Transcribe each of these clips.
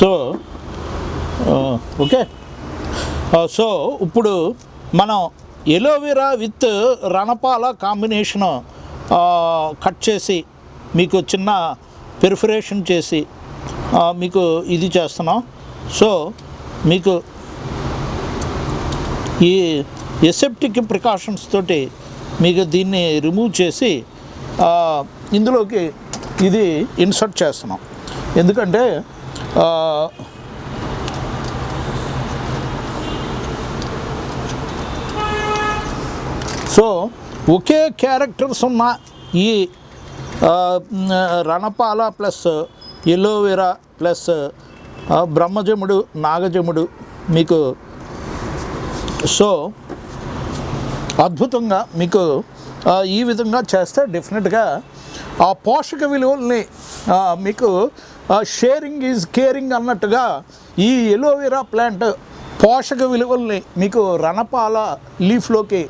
So okay, so ఇప్పుడు మనం aloe vera with రణపాల combination cut చేసి మీకు చిన్న పెర్ఫరేషన్ చేసి మీకు ఇది చేస్తున్నాం. సో మీకు ఈ ఎసెప్టిక్ ప్రికాషన్స్ తోటి మీకు దీన్ని రిమూవ్ చేసి ఇందులోకి ఇది ఇన్సర్ట్ చేస్తున్నాం. ఎందుకంటే సో ఒకే క్యారెక్టర్స్ ఉన్న ఈ రణపాల ప్లస్ ఎలోవెరా ప్లస్ బ్రహ్మజముడు నాగజముడు మీకు సో అద్భుతంగా మీకు ఈ విధంగా చేస్తే డెఫినెట్గా ఆ పోషక విలువల్ని మీకు షేరింగ్ ఈజ్ కేరింగ్ అన్నట్టుగా ఈ ఎలోవెరా ప్లాంట్ పోషక విలువల్ని మీకు రణపాల లీఫ్లోకి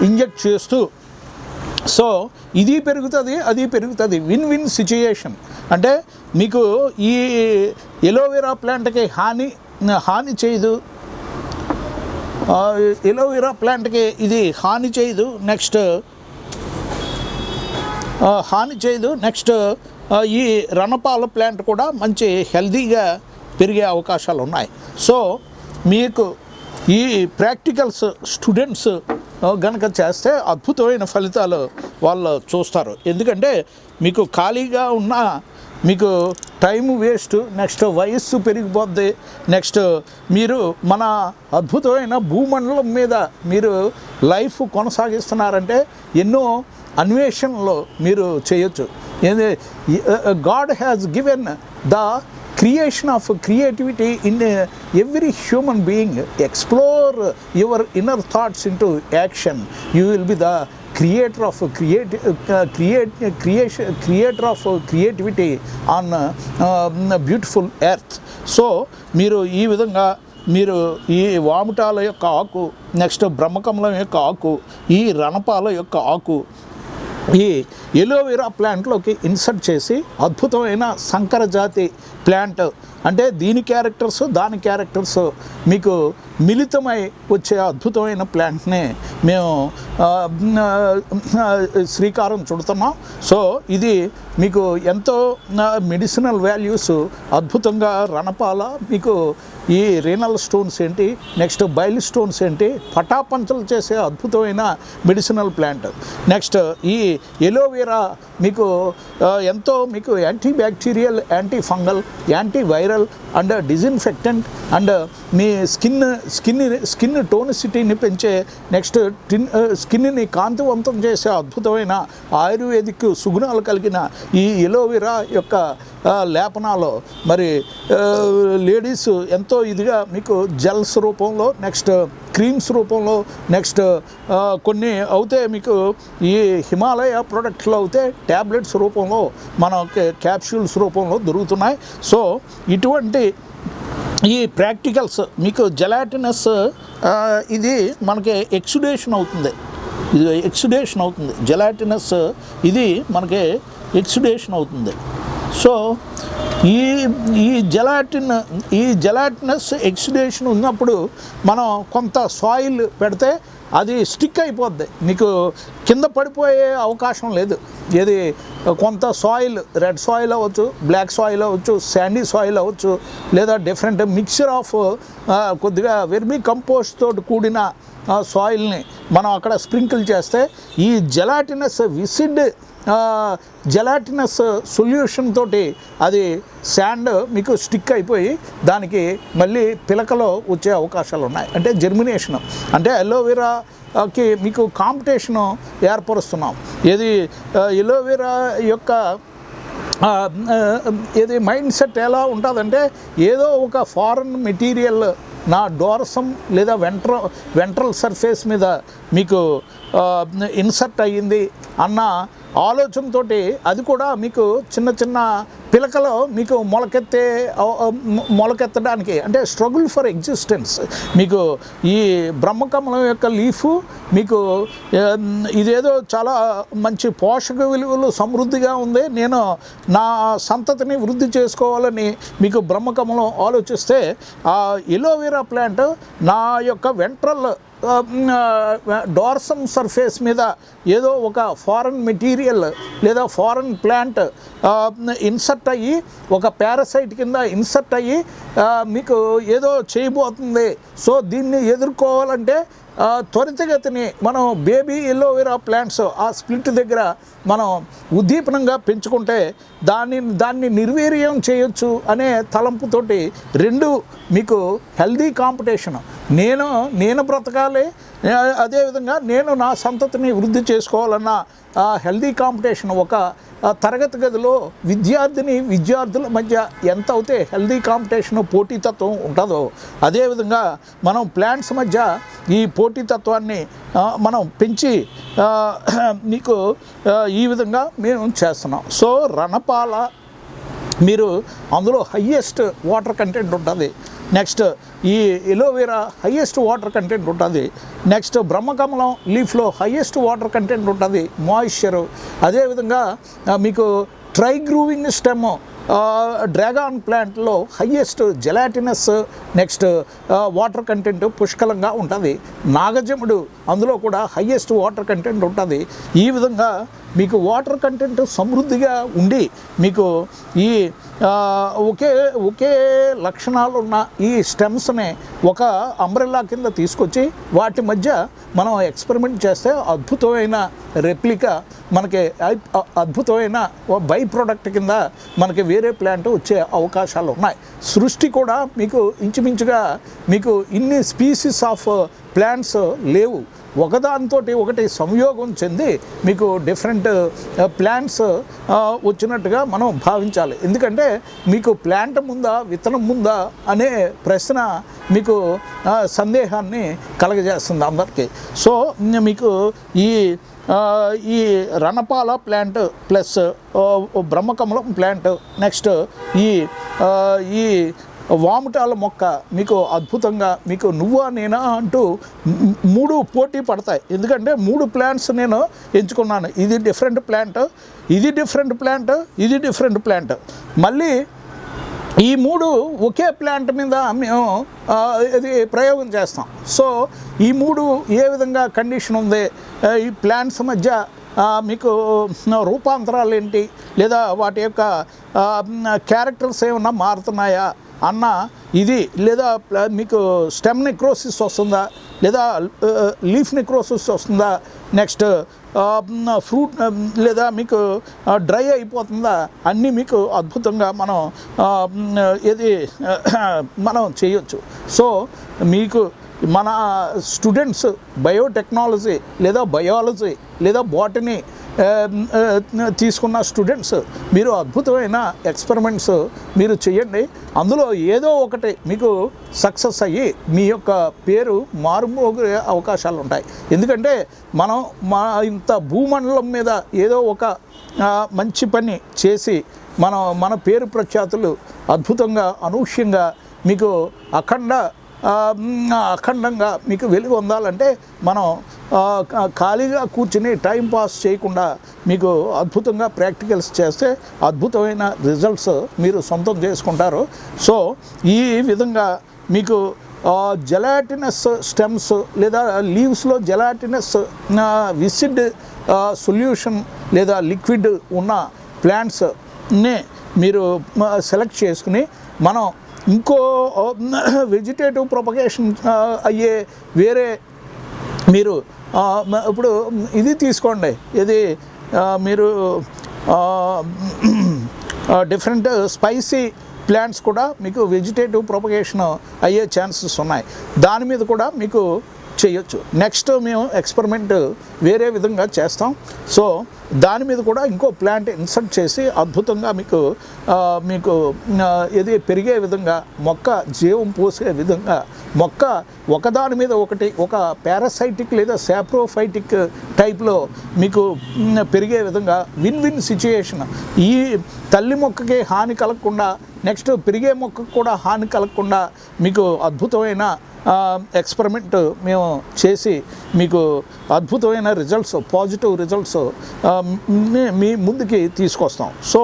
ఇంజెక్ట్ చేస్తూ సో ఇది పెరుగుతుంది అది పెరుగుతుంది, విన్ విన్ సిచ్యుయేషన్. అంటే మీకు ఈ ఎలోవెరా ప్లాంట్కి హాని చేయదు, ఎలోవెరా ప్లాంట్కి ఇది హాని చేయదు, నెక్స్ట్ ఈ రణపాల ప్లాంట్ కూడా మంచి హెల్తీగా పెరిగే అవకాశాలు ఉన్నాయి. సో మీకు ఈ ప్రాక్టికల్స్ స్టూడెంట్స్ గనక చేస్తే అద్భుతమైన ఫలితాలు వాళ్ళు చూస్తారు. ఎందుకంటే మీకు ఖాళీగా ఉన్న మీకు టైం వేస్ట్, నెక్స్ట్ వయస్సు పెరిగిపోద్ది, నెక్స్ట్ మీరు మన అద్భుతమైన భూమండలం మీద మీరు లైఫ్ కొనసాగిస్తున్నారంటే ఎన్నో అన్వేషణలు మీరు చేయొచ్చు. God has given the creation of creativity in every human being. Explore your inner thoughts into action. You will be the creator of creativity on beautiful earth. So మీరు ఈ విధంగా మీరు ఈ వాముటాల యొక్క ఆకు, నెక్స్ట్ బ్రహ్మకమలం యొక్క ఆకు, ఈ రణపాల యొక్క ఆకు ఈ ఎలోవెరా ప్లాంట్లోకి ఇన్సర్ట్ చేసి అద్భుతమైన సంకర జాతి ప్లాంట్ అంటే దీని క్యారెక్టర్స్ దాని క్యారెక్టర్స్ మీకు మిళితమై వచ్చే అద్భుతమైన ప్లాంట్ని మేము శ్రీకారం చుడుతున్నాం. సో ఇది మీకు ఎంతో మెడిసినల్ వాల్యూస్ అద్భుతంగా రణపాల మీకు ఈ రీనల్ స్టోన్స్ ఏంటి, నెక్స్ట్ బైల్ స్టోన్స్ ఏంటి, పటాపంచలు చేసే అద్భుతమైన మెడిసినల్ ప్లాంట్. నెక్స్ట్ ఈ ఎలోవెరా మీకు ఎంతో మీకు anti bacterial, anti fungal, anti viral and disinfectant and మీ స్కిన్ టోనిసిటీని పెంచే, నెక్స్ట్ స్కిన్ని కాంతివంతం చేసే అద్భుతమైన ఆయుర్వేదిక్ సుగుణాలు కలిగిన ఈ ఎలోవెరా యొక్క లేపనాలు మరి లేడీస్ ఎంతో ఇదిగా మీకు జెల్స్ రూపంలో, నెక్స్ట్ క్రీమ్స్ రూపంలో, నెక్స్ట్ కొన్ని అవుతే మీకు ఈ హిమాలయ ప్రోడక్ట్స్లో అవుతే ట్యాబ్లెట్స్ రూపంలో మనకి క్యాప్సూల్స్ రూపంలో దొరుకుతున్నాయి. సో ఇటువంటి ఈ ప్రాక్టికల్స్ మీకు జెలాటినస్ ఇది మనకి ఎక్సుడేషన్ అవుతుంది, జెలాటినస్ ఇది మనకి ఎక్సుడేషన్ అవుతుంది. సో ఈ జెలాటినస్ ఎక్సుడేషన్ ఉన్నప్పుడు మనం కొంత సాయిల్ పెడితే అది స్టిక్ అయిపోద్ది, మీకు కింద పడిపోయే అవకాశం లేదు. ఏది కొంత సాయిల్, రెడ్ సాయిల్ అవ్వచ్చు, బ్లాక్ సాయిల్ అవ్వచ్చు, శాండీ సాయిల్ అవ్వచ్చు, లేదా డిఫరెంట్ మిక్చర్ ఆఫ్ కొద్దిగా వెర్మీ కంపోస్ట్ తోటి కూడిన సాయిల్ని మనం అక్కడ స్ప్రింకిల్ చేస్తే ఈ జెలాటినస్ సొల్యూషన్ తోటి అది శాండ్ మీకు స్టిక్ అయిపోయి దానికి మళ్ళీ పిలకలో వచ్చే అవకాశాలు ఉన్నాయి. అంటే జర్మినేషన్, అంటే ఎలోవెరాకి మీకు కాంపిటీషను ఏర్పరుస్తున్నాం. ఏది ఎలోవెరా యొక్క ఏది మైండ్ సెట్ ఎలా ఉంటుందంటే ఏదో ఒక ఫారెన్ మెటీరియల్ నా డోర్సం లేదా వెంట్రల్ సర్ఫేస్ మీద మీకు ఇన్సర్ట్ అయ్యింది అన్న ఆలోచనతోటి అది కూడా మీకు చిన్న చిన్న పిలకలు మీకు మొలకెత్తడానికి అంటే స్ట్రగుల్ ఫర్ ఎగ్జిస్టెన్స్. మీకు ఈ బ్రహ్మకమలం యొక్క లీఫ్ మీకు ఇదేదో చాలా మంచి పోషక విలువలు సమృద్ధిగా ఉంది, నేను నా సంతతిని వృద్ధి చేసుకోవాలని మీకు బ్రహ్మకమలం ఆలోచిస్తే ఆ ఎలోవెరా ప్లాంట్ నా యొక్క వెంట్రల్ డార్సమ్ సర్ఫేస్ మీద ఏదో ఒక ఫారెన్ మెటీరియల్ లేదా ఫారెన్ ప్లాంట్ ఇన్సర్ట్ అయ్యి ఒక పారాసైట్ కింద ఇన్సర్ట్ అయ్యి మీకు ఏదో చేయబోతుంది. సో దీన్ని ఎదుర్కోవాలంటే త్వరితగతిని మనం బేబీ ఎలోవెరా ప్లాంట్స్ ఆ స్ప్లిట్ దగ్గర మనం ఉద్దీపనంగా పెంచుకుంటే దాన్ని నిర్వీర్యం చేయొచ్చు అనే తలంపుతోటి రెండు మీకు హెల్దీ కాంపిటీషన్. నేను బ్రతకాలి, అదేవిధంగా నేను నా సంతతిని వృద్ధి చేసుకోవాలన్న హెల్దీ కాంపిటీషన్. ఒక తరగతి గదిలో విద్యార్థుల మధ్య ఎంత అయితే హెల్దీ కాంపిటీషన్ పోటీతత్వం ఉంటుందో అదేవిధంగా మనం ప్లాంట్స్ మధ్య ఈ పోటీతత్వాన్ని మనం పెంచి మీకు ఈ విధంగా మేము చేస్తున్నాం. సో రణపాల మీరు అందులో హయ్యెస్ట్ వాటర్ కంటెంట్ ఉంటుంది. నెక్స్ట్ ఈ ఎలోవెరా హయ్యెస్ట్ వాటర్ కంటెంట్ ఉంటుంది. నెక్స్ట్ బ్రహ్మకమలం లీఫ్లో హయ్యెస్ట్ వాటర్ కంటెంట్ ఉంటుంది, మాయిశ్చరు. అదేవిధంగా మీకు ట్రైగ్రూవింగ్ స్టెమ్ డ్రాగన్ ప్లాంట్లో highest gelatinous next water content పుష్కలంగా ఉంటుంది. నాగజముడు అందులో కూడా హయ్యెస్ట్ వాటర్ కంటెంట్ ఉంటుంది. ఈ విధంగా మీకు వాటర్ కంటెంట్ సమృద్ధిగా ఉండి మీకు ఈ ఒకే లక్షణాలు ఉన్న ఈ స్టెమ్స్ని ఒక అంబ్రెల్లా కింద తీసుకొచ్చి వాటి మధ్య మనం ఎక్స్పెరిమెంట్ చేస్తే అద్భుతమైన రెప్లికా మనకి అద్భుతమైన బై ప్రోడక్ట్ కింద మనకి వేరే ప్లాంట్ వచ్చే అవకాశాలు ఉన్నాయి. సృష్టి కూడా మీకు ఇంచుమించుగా మీకు ఇన్ని స్పీసీస్ ఆఫ్ ప్లాంట్స్ లేవు. ఒకదానితో ఒకటి సంయోగం చెంది మీకు డిఫరెంట్ ప్లాంట్స్ వచ్చినట్టుగా మనం భావించాలి. ఎందుకంటే మీకు ప్లాంట్ ముందా విత్తనం ముందా అనే ప్రశ్న మీకు సందేహాన్ని కలగజేస్తుంది అందరికీ. సో మీకు ఈ రణపాల ప్లాంట్ ప్లస్ బ్రహ్మకమలం ప్లాంట్ నెక్స్ట్ ఈ వాముటాల మొక్క మీకు అద్భుతంగా మీకు నువ్వా నేనా అంటూ మూడు పోటీ పడతాయి. ఎందుకంటే మూడు ప్లాంట్స్ నేను ఎంచుకున్నాను. ఇది డిఫరెంట్ ప్లాంట్, ఇది డిఫరెంట్ ప్లాంట్, ఇది డిఫరెంట్ ప్లాంట్. మళ్ళీ ఈ మూడు ఒకే ప్లాంట్ మీద మేము ఇది ప్రయోగం చేస్తాం. సో ఈ మూడు ఏ విధంగా కండిషన్ ఉంది, ఈ ప్లాంట్స్ మధ్య మీకు రూపాంతరాలు ఏంటి, లేదా వాటి యొక్క క్యారెక్టర్స్ ఏమన్నా మారుతున్నాయా అన్న ఇది, లేదా మీకు స్టెమ్ నెక్రోసిస్ వస్తుందా, లేదా లీఫ్ నెక్రోసిస్ వస్తుందా, నెక్స్ట్ ఫ్రూట్ లేదా మీకు డ్రై అయిపోతుందా, అన్నీ మీకు అద్భుతంగా మనం చేయొచ్చు. సో మీకు మన స్టూడెంట్స్ బయోటెక్నాలజీ లేదా బయాలజీ లేదా బాటనీ తీసుకున్న స్టూడెంట్స్ మీరు అద్భుతమైన ఎక్స్పెరిమెంట్స్ మీరు చేయండి. అందులో ఏదో ఒకటి మీకు సక్సెస్ అయ్యి మీ యొక్క పేరు మారుమోగే అవకాశాలు ఉంటాయి. ఎందుకంటే మనం ఇంత భూమండలం మీద ఏదో ఒక మంచి పని చేసి మన పేరు ప్రఖ్యాతులు అద్భుతంగా అనూహ్యంగా మీకు అఖండంగా మీకు వెలుగు పొందాలంటే మనం ఖాళీగా కూర్చుని టైం పాస్ చేయకుండా మీకు అద్భుతంగా ప్రాక్టికల్స్ చేస్తే అద్భుతమైన రిజల్ట్స్ మీరు సొంతం చేసుకుంటారు. సో ఈ విధంగా మీకు జెలాటినస్ స్టెమ్స్ లేదా లీవ్స్లో జెలాటినస్ విసిడ్ సొల్యూషన్ లేదా లిక్విడ్ ఉన్న ప్లాంట్స్ని మీరు సెలెక్ట్ చేసుకుని మనం ఇంకో వెజిటేటివ్ ప్రొపగేషన్ అయ్యే వేరే మీరు ఇప్పుడు ఇది తీసుకోండి, ఇది మీరు డిఫరెంట్ స్పైసీ ప్లాంట్స్ కూడా మీకు వెజిటేటివ్ ప్రొపగేషన్ అయ్యే ఛాన్సెస్ ఉన్నాయి. దాని మీద కూడా మీకు చేయొచ్చు. నెక్స్ట్ మేము ఎక్స్పెరిమెంట్ వేరే విధంగా చేస్తాం. సో దాని మీద కూడా ఇంకో ప్లాంట్ ఇన్సర్ట్ చేసి అద్భుతంగా మీకు ఇది పెరిగే విధంగా, మొక్క జీవం పోసే విధంగా, మొక్క ఒకదాని మీద ఒకటి ఒక పారాసైటిక్ లేదా సాప్రోఫైటిక్ టైప్లో మీకు పెరిగే విధంగా విన్ విన్ సిచ్యుయేషన్, ఈ తల్లి మొక్కకి హాని కలగకుండా నెక్స్ట్ పెరిగే మొక్కకు కూడా హాని కలగకుండా మీకు అద్భుతమైన ఎక్స్పెరిమెంట్ మేము చేసి మీకు అద్భుతమైన రిజల్ట్స్, పాజిటివ్ రిజల్ట్స్ మీ ముందుకి తీసుకొస్తాం. సో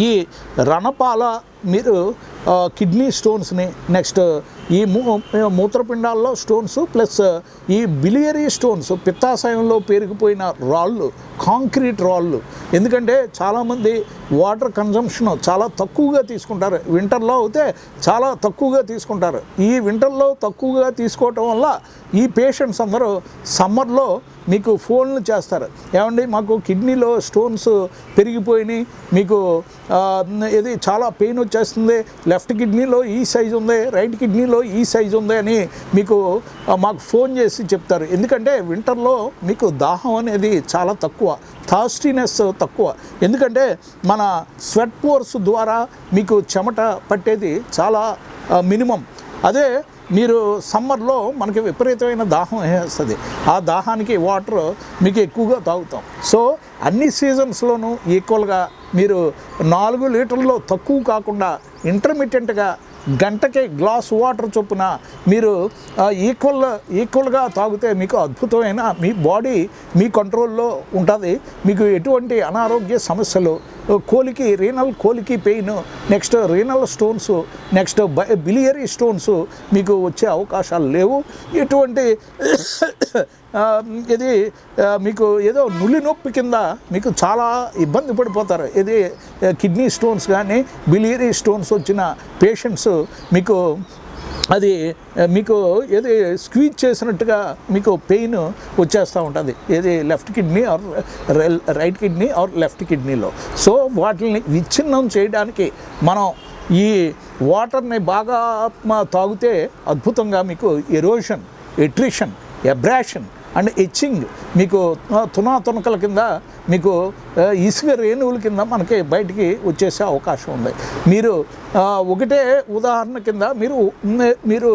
ఈ రణపాల మీరు కిడ్నీ స్టోన్స్ని, నెక్స్ట్ ఈ మూత్రపిండాల్లో స్టోన్స్ ప్లస్ ఈ బిలియరీ స్టోన్స్, పిత్తాశయంలో పేరుకుపోయిన రాళ్ళు, కాంక్రీట్ రాళ్ళు. ఎందుకంటే చాలామంది వాటర్ కన్జంప్షన్ చాలా తక్కువగా తీసుకుంటారు. వింటర్లో అయితే చాలా తక్కువగా తీసుకుంటారు. ఈ వింటర్లో తక్కువగా తీసుకోవటం వల్ల ఈ పేషెంట్స్ అందరూ సమ్మర్లో మీకు ఫోన్లు చేస్తారు, ఏమండి మాకు కిడ్నీలో స్టోన్స్ పెరిగిపోయినాయి, మీకు ఇది చాలా పెయిన్ వచ్చేస్తుంది, లెఫ్ట్ కిడ్నీలో ఈ సైజు ఉంది, రైట్ కిడ్నీలో ఈ సైజు ఉంది అని మీకు మాకు ఫోన్ చేసి చెప్తారు. ఎందుకంటే వింటర్లో మీకు దాహం అనేది చాలా తక్కువ, థాస్టీనెస్ తక్కువ. ఎందుకంటే మన స్వెట్ పోర్స్ ద్వారా మీకు చెమట పట్టేది చాలా మినిమం. అదే మీరు సమ్మర్లో మనకి విపరీతమైన దాహం వేస్తుంది, ఆ దాహానికి వాటర్ మీకు ఎక్కువగా తాగుతాం. సో అన్ని సీజన్స్లోనూ ఈక్వల్గా మీరు 4 లీటర్లో తక్కువ కాకుండా ఇంటర్మీడియట్గా గంటకి గ్లాస్ వాటర్ చొప్పున మీరు ఈక్వల్గా తాగితే మీకు అద్భుతమైన మీ బాడీ మీ కంట్రోల్లో ఉంటుంది. మీకు ఎటువంటి అనారోగ్య సమస్యలు, colicky renal colicky pain, next renal stones, next biliary stones మీకు వచ్చే అవకాశాలు లేవు. ఎటువంటి ఇది మీకు ఏదో నులి నొప్పి కింద మీకు చాలా ఇబ్బంది పడిపోతారు. ఇది కిడ్నీ స్టోన్స్ కానీ బిలియరీ స్టోన్స్ వచ్చిన పేషెంట్స్ మీకు అది మీకు ఏది స్క్వీజ్ చేసినట్టుగా మీకు పెయిన్ వచ్చేస్తూ ఉంటుంది, ఏది left kidney or right kidney or left కిడ్నీలో. సో వాటిని విచ్ఛిన్నం చేయడానికి మనం ఈ వాటర్ని బాగా తాగితే అద్భుతంగా మీకు ఎరోషన్, ఎట్రిషన్, ఎబ్రాషన్ అండ్ ఎచ్చింగ్ మీకు తునకల కింద మీకు ఇసుక రేణువుల కింద మనకి బయటికి వచ్చేసే అవకాశం ఉంది. మీరు ఒకటే ఉదాహరణ కింద మీరు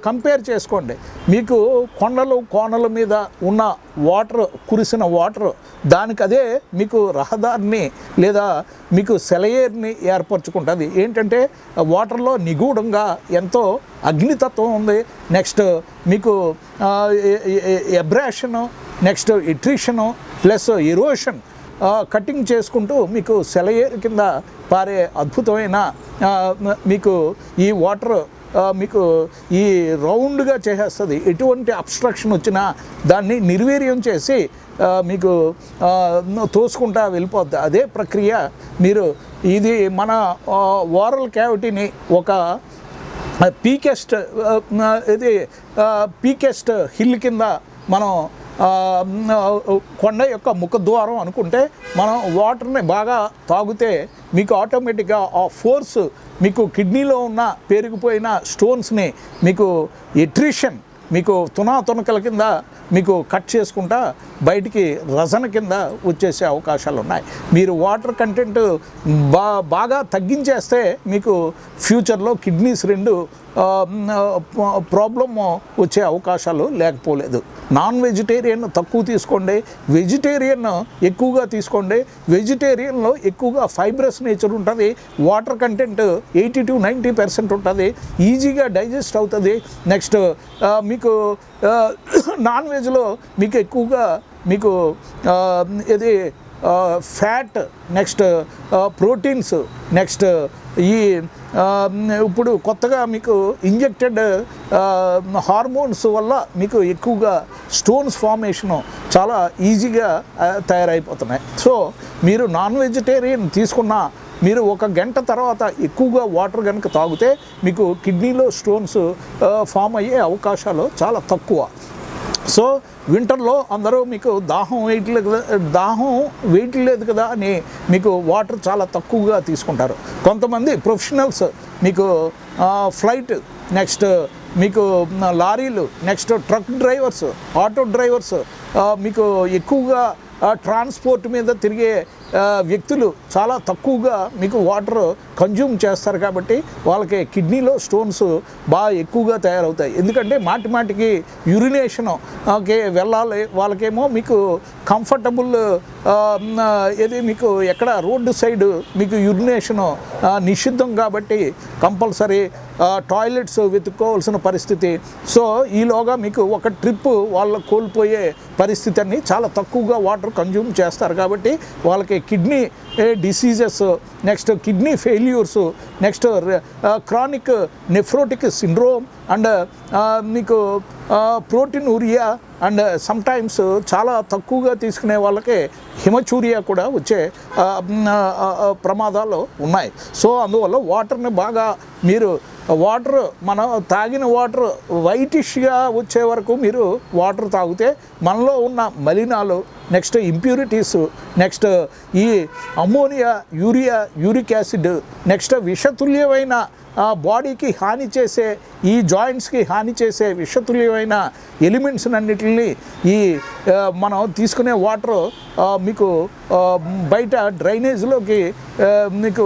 కంపేర్ చేసుకోండి. మీకు కొండలు కోనల మీద ఉన్న వాటర్, కురిసిన వాటర్ దానికి అదే మీకు రహదారిని లేదా మీకు సెలయేరుని ఏర్పరచుకుంటుంది. ఏంటంటే వాటర్లో నిగూఢంగా ఎంతో అగ్నితత్వం ఉంది. నెక్స్ట్ మీకు ఎబ్రాషను, నెక్స్ట్ ఎట్రిషను ప్లస్ ఎరోషన్ కటింగ్ చేసుకుంటూ మీకు సెలయేరు కింద పారే అద్భుతమైన మీకు ఈ వాటర్ మీకు ఈ రౌండ్గా చేసేస్తుంది. ఎటువంటి అబ్స్ట్రక్షన్ వచ్చినా దాన్ని నిర్వీర్యం చేసి మీకు తోసుకుంటా వెళ్ళిపోద్ది. అదే ప్రక్రియ మీరు ఇది మన ఓరల్ క్యావిటీని ఒక పీకెస్ట్ హిల్ కింద మనం కొండ యొక్క ముఖద్వారం అనుకుంటే మనం వాటర్ని బాగా తాగితే మీకు ఆటోమేటిక్గా ఆ ఫోర్స్ మీకు కిడ్నీలో ఉన్న పేరుకుపోయిన స్టోన్స్ని మీకు ఎట్రిషన్ మీకు తునకల కింద మీకు కట్ చేసుకుంటా బయటికి రసన కింద వచ్చేసే అవకాశాలు ఉన్నాయి. మీరు వాటర్ కంటెంట్ బాగా తగ్గించేస్తే మీకు ఫ్యూచర్లో కిడ్నీస్ 2 ప్రాబ్లమ్ వచ్చే అవకాశాలు లేకపోలేదు. నాన్ వెజిటేరియన్ తక్కువ తీసుకోండి, వెజిటేరియన్ ఎక్కువగా తీసుకోండి. వెజిటేరియన్లో ఎక్కువగా ఫైబ్రస్ నేచర్ ఉంటుంది, వాటర్ కంటెంట్ 80 to 90% ఉంటుంది, ఈజీగా డైజెస్ట్ అవుతుంది. నెక్స్ట్ మీకు నాన్ వెజ్లో మీకు ఎక్కువగా మీకు ఇది ఫ్యాట్, నెక్స్ట్ ప్రోటీన్స్, నెక్స్ట్ ఈ ఇప్పుడు కొత్తగా మీకు ఇంజెక్టెడ్ హార్మోన్స్ వల్ల మీకు ఎక్కువగా స్టోన్స్ ఫార్మేషను చాలా ఈజీగా తయారైపోతున్నాయి. సో మీరు నాన్ వెజిటేరియన్ తీసుకున్న మీరు 1 గంట తర్వాత ఎక్కువగా వాటర్ కనుక తాగితే మీకు కిడ్నీలో స్టోన్స్ ఫామ్ అయ్యే అవకాశాలు చాలా తక్కువ. సో వింటర్లో అందరూ మీకు దాహం వేయట్లేదు కదా అని మీకు వాటర్ చాలా తక్కువగా తీసుకుంటారు. కొంతమంది ప్రొఫెషనల్స్ మీకు ఫ్లైట్, నెక్స్ట్ మీకు లారీలు, next truck drivers, auto drivers, మీకు ఎక్కువగా ట్రాన్స్పోర్ట్ మీద తిరిగే వ్యక్తులు చాలా తక్కువగా మీకు వాటర్ కన్జ్యూమ్ చేస్తారు కాబట్టి వాళ్ళకి కిడ్నీలో స్టోన్స్ బాగా ఎక్కువగా తయారవుతాయి. ఎందుకంటే మాటికి యూరినేషన్ వెళ్ళాలి. వాళ్ళకేమో మీకు కంఫర్టబుల్ ఏది మీకు ఎక్కడ రోడ్డు సైడ్ మీకు యూరినేషన్ నిషిద్ధం కాబట్టి కంపల్సరీ టాయిలెట్స్ వెతుక్కోవాల్సిన పరిస్థితి. సో ఈలోగా మీకు ఒక ట్రిప్ వాళ్ళు కోల్పోయే పరిస్థితి అన్ని చాలా తక్కువగా వాటర్ కన్జ్యూమ్ చేస్తారు కాబట్టి వాళ్ళకి kidney diseases, next kidney failures, next chronic nephrotic syndrome and మీకు ప్రోటీనూరియా అండ్ సమ్టైమ్స్ చాలా తక్కువగా తీసుకునే వాళ్ళకి హిమచూరియా కూడా వచ్చే ప్రమాదాలు ఉన్నాయి. సో అందువల్ల వాటర్ని బాగా మీరు మనం తాగిన వాటర్ వైటిష్గా వచ్చే వరకు మీరు వాటర్ తాగితే మనలో ఉన్న మలినాలు, నెక్స్ట్ ఇంప్యూరిటీస్, నెక్స్ట్ ఈ ammonia, urea, uric acid, next విషతుల్యమైన బాడీకి హాని చేసే, ఈ జాయింట్స్కి హాని చేసే విషతుల్యమైన ఎలిమెంట్స్ అన్నిటిని ఈ మనం తీసుకునే వాటర్ మీకు బయట డ్రైనేజ్లోకి మీకు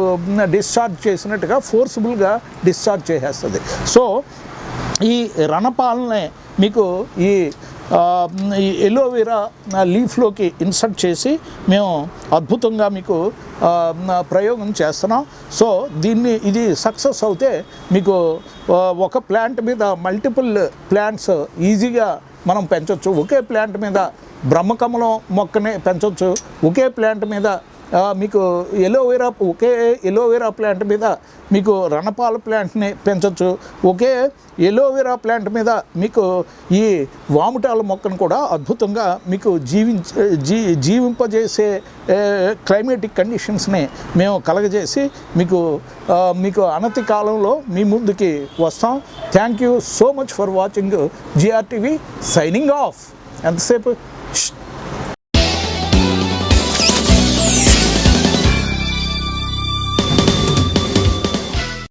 డిశ్చార్జ్ చేసినట్టుగా ఫోర్స్ఫుల్గా డిశ్చార్జ్ చేసేస్తుంది. సో ఈ రణపాలనే మీకు ఈ ఎలోవెరా లీఫ్లోకి ఇన్సర్ట్ చేసి మేము అద్భుతంగా మీకు ప్రయోగం చేస్తున్నాం. సో ఇది సక్సెస్ అవుతే మీకు ఒక ప్లాంట్ మీద మల్టిపుల్ ప్లాంట్స్ ఈజీగా మనం పెంచవచ్చు. ఒకే ప్లాంట్ మీద బ్రహ్మకమలం మొక్కనే పెంచవచ్చు. ఒకే ప్లాంట్ మీద మీకు ఒకే ఎలోవెరా ప్లాంట్ మీద మీకు రణపాల ప్లాంట్ని పెంచవచ్చు. ఒకే ఎలోవెరా ప్లాంట్ మీద మీకు ఈ వాముటాల మొక్కను కూడా అద్భుతంగా మీకు జీవింపజేసే క్లైమేటిక్ కండిషన్స్ని మేము కలగజేసి మీకు అనతి కాలంలో మీ ముందుకి వస్తాం. Thank you so much for watching JRTV. Signing off. ఎంతసేపు